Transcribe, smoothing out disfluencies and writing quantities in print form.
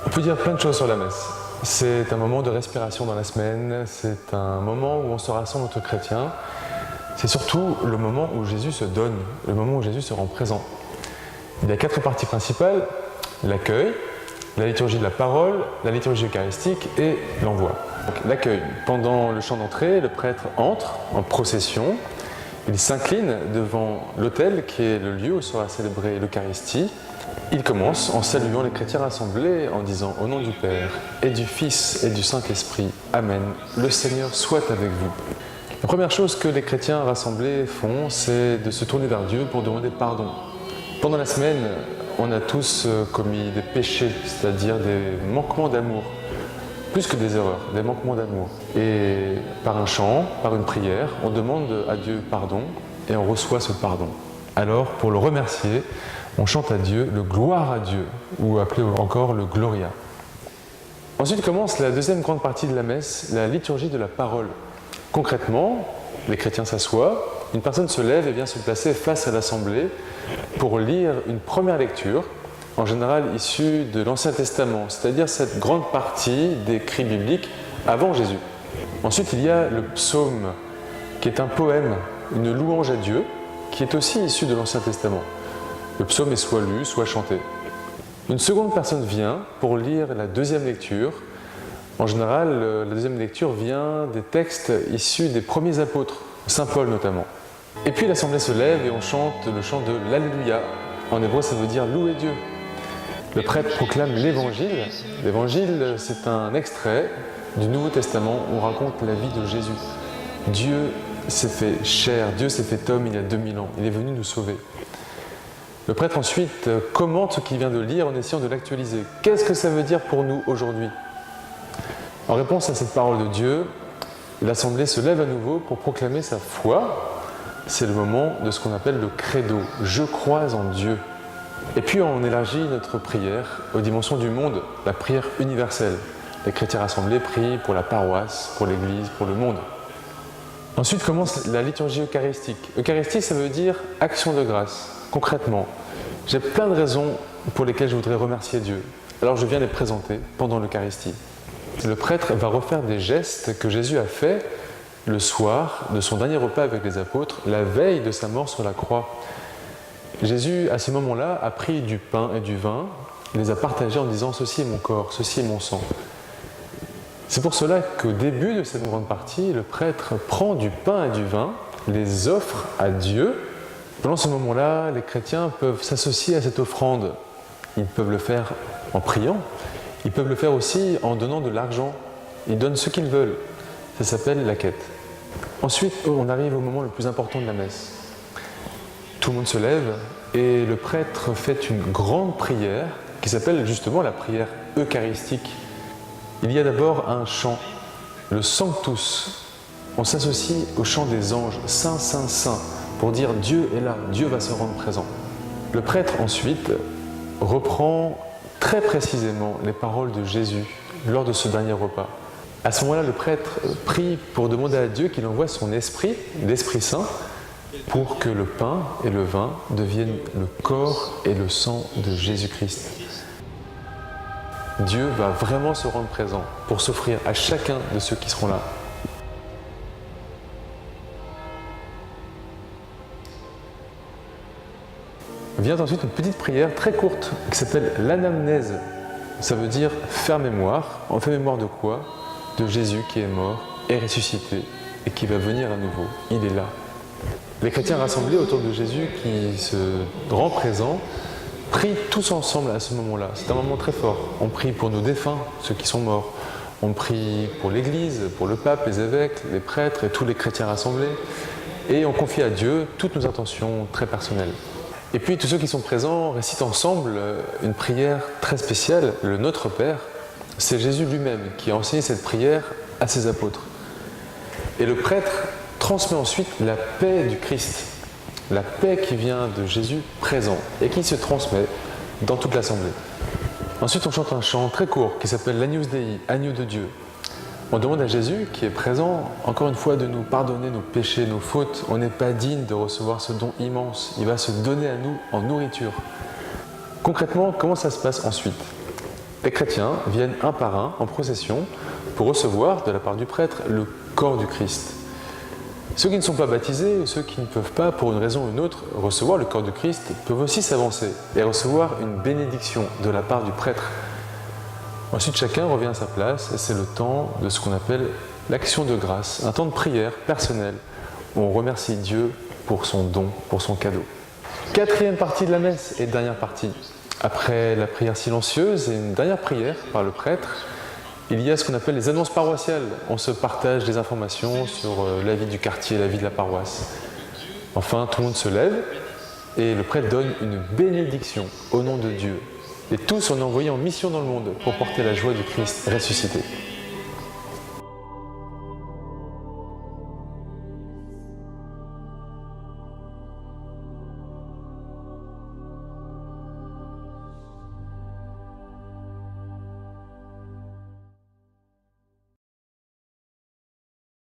On peut dire plein de choses sur la messe. C'est un moment de respiration dans la semaine, c'est un moment où on se rassemble entre chrétiens. C'est surtout le moment où Jésus se donne, le moment où Jésus se rend présent. Il y a 4 parties principales: l'accueil, la liturgie de la parole, la liturgie eucharistique et l'envoi. L'accueil. Pendant le chant d'entrée, le prêtre entre en procession. Il s'incline devant l'autel qui est le lieu où sera célébrée l'Eucharistie. Il commence en saluant les chrétiens rassemblés en disant: au nom du Père et du Fils et du Saint-Esprit, Amen. Le Seigneur soit avec vous. La première chose que les chrétiens rassemblés font, c'est de se tourner vers Dieu pour demander pardon. Pendant la semaine, on a tous commis des péchés, c'est-à-dire des manquements d'amour. Plus que des erreurs, des manquements d'amour. Et par un chant, par une prière, on demande à Dieu pardon et on reçoit ce pardon. Alors, pour le remercier, on chante à Dieu le gloire à Dieu, ou appelé encore le Gloria. Ensuite commence la deuxième grande partie de la messe, la liturgie de la parole. Concrètement, les chrétiens s'assoient, une personne se lève et vient se placer face à l'assemblée pour lire une première lecture, en général issue de l'Ancien Testament, c'est-à-dire cette grande partie d'écrits bibliques avant Jésus. Ensuite, il y a le psaume, qui est un poème, une louange à Dieu, qui est aussi issu de l'Ancien Testament. Le psaume est soit lu, soit chanté. Une seconde personne vient pour lire la deuxième lecture. En général, la deuxième lecture vient des textes issus des premiers apôtres, Saint Paul notamment. Et puis l'assemblée se lève et on chante le chant de l'Alléluia. En hébreu, ça veut dire louer Dieu. Le prêtre proclame l'Évangile. L'Évangile, c'est un extrait du Nouveau Testament où on raconte la vie de Jésus. Dieu s'est fait chair, Dieu s'est fait homme il y a 2000 ans. Il est venu nous sauver. Le prêtre ensuite commente ce qu'il vient de lire en essayant de l'actualiser. Qu'est-ce que ça veut dire pour nous aujourd'hui ? En réponse à cette parole de Dieu, l'assemblée se lève à nouveau pour proclamer sa foi. C'est le moment de ce qu'on appelle le credo. Je crois en Dieu. Et puis on élargit notre prière aux dimensions du monde, la prière universelle. Les chrétiens rassemblés prient pour la paroisse, pour l'Église, pour le monde. Ensuite commence la liturgie eucharistique. Eucharistie, ça veut dire action de grâce. Concrètement, j'ai plein de raisons pour lesquelles je voudrais remercier Dieu. Alors je viens les présenter pendant l'Eucharistie. Le prêtre va refaire des gestes que Jésus a faits le soir de son dernier repas avec les apôtres, la veille de sa mort sur la croix. Jésus, à ce moment-là, a pris du pain et du vin, et les a partagés en disant « ceci est mon corps, ceci est mon sang ». C'est pour cela qu'au début de cette grande partie, le prêtre prend du pain et du vin, les offre à Dieu. Pendant ce moment-là, les chrétiens peuvent s'associer à cette offrande. Ils peuvent le faire en priant, ils peuvent le faire aussi en donnant de l'argent. Ils donnent ce qu'ils veulent. Ça s'appelle la quête. Ensuite, on arrive au moment le plus important de la messe. Tout le monde se lève et le prêtre fait une grande prière qui s'appelle justement la prière eucharistique. Il y a d'abord un chant, le Sanctus. On s'associe au chant des anges, Saint, Saint, Saint, pour dire Dieu est là, Dieu va se rendre présent. Le prêtre ensuite reprend très précisément les paroles de Jésus lors de ce dernier repas. À ce moment-là, le prêtre prie pour demander à Dieu qu'il envoie son esprit, l'Esprit Saint, pour que le pain et le vin deviennent le corps et le sang de Jésus-Christ. Dieu va vraiment se rendre présent pour s'offrir à chacun de ceux qui seront là. Vient ensuite une petite prière très courte qui s'appelle l'anamnèse. Ça veut dire faire mémoire. On fait mémoire de quoi ? De Jésus qui est mort et ressuscité et qui va venir à nouveau. Il est là. Les chrétiens rassemblés autour de Jésus qui se rend présent prient tous ensemble à ce moment-là. C'est un moment très fort. On prie pour nos défunts, ceux qui sont morts. On prie pour l'Église, pour le pape, les évêques, les prêtres et tous les chrétiens rassemblés. Et on confie à Dieu toutes nos intentions très personnelles. Et puis tous ceux qui sont présents récitent ensemble une prière très spéciale, le Notre Père. C'est Jésus lui-même qui a enseigné cette prière à ses apôtres. Et le prêtre transmet ensuite la paix du Christ, la paix qui vient de Jésus présent et qui se transmet dans toute l'assemblée. Ensuite, on chante un chant très court qui s'appelle l'Agnus Dei, Agneau de Dieu. On demande à Jésus, qui est présent, encore une fois, de nous pardonner nos péchés, nos fautes. On n'est pas digne de recevoir ce don immense. Il va se donner à nous en nourriture. Concrètement, comment ça se passe ensuite ? les chrétiens viennent un par un en procession pour recevoir de la part du prêtre le corps du Christ. Ceux qui ne sont pas baptisés ou ceux qui ne peuvent pas, pour une raison ou une autre, recevoir le corps du Christ peuvent aussi s'avancer et recevoir une bénédiction de la part du prêtre. Ensuite, chacun revient à sa place et c'est le temps de ce qu'on appelle l'action de grâce, un temps de prière personnelle où on remercie Dieu pour son don, pour son cadeau. Quatrième partie de la messe et dernière partie. Après la prière silencieuse et une dernière prière par le prêtre, il y a ce qu'on appelle les annonces paroissiales. On se partage des informations sur la vie du quartier, la vie de la paroisse. Enfin, tout le monde se lève et le prêtre donne une bénédiction au nom de Dieu. Et tous sont envoyés en mission dans le monde pour porter la joie du Christ ressuscité.